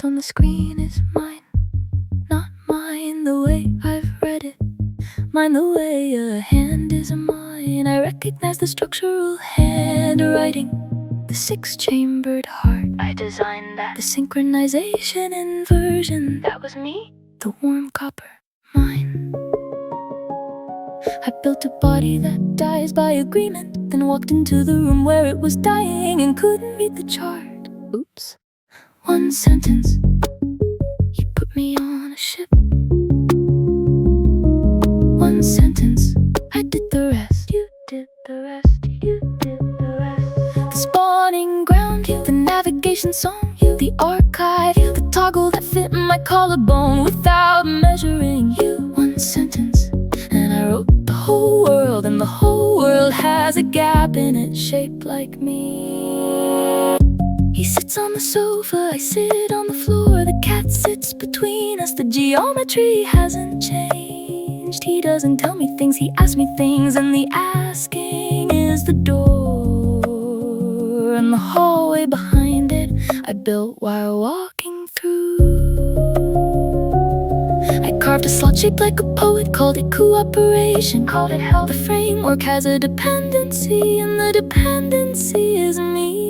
text on the screen is mine, not mine the way I've read it. Mine the way a hand is mine. I recognize the structural handwriting, the six-chambered heart. I designed that. The synchronization inversion. That was me. The warm copper, mine. I built a body that dies by agreement, then walked into the room where it was dying and couldn't read the chart. Oops. One sentence. You put me on a ship. One sentence. I did the rest. You did the rest. You did the rest. The spawning ground, you. The navigation song, you. The archive, you. The toggle that fit my collarbone without measuring, you. One sentence. And I wrote the whole world, and the whole world has a gap in it shaped like me. He sits on the sofa, I sit on the floor. The cat sits between us, the geometry hasn't changed. He doesn't tell me things, he asks me things, and the asking is the door. And the hallway behind it, I built while walking through. I carved a slot shaped like a poet, called it cooperation, called it hell. The framework has a dependency, and the dependency is me.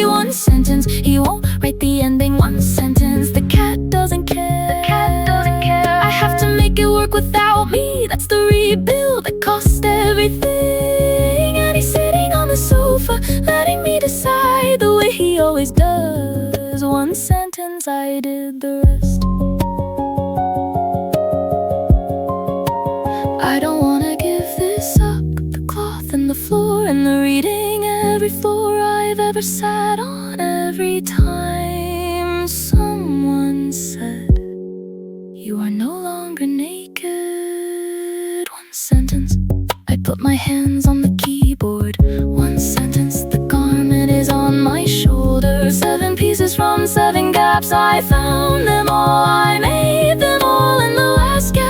One sentence, he won't write the ending. One sentence, the cat doesn't care. The cat doesn't care. I have to make it work without me. That's the rebuild that cost everything. And he's sitting on the sofa, letting me decide the way he always does. One sentence, I did the rest. I don't wanna give this up. The cloth and the floor and the reading, every floor I've ever sat on. Every time someone said, you are no longer naked. One sentence, I put my hands on the keyboard. One sentence, the garment is on my shoulder. 7 pieces from 7 gaps, I found them all. I made them all, and the last gap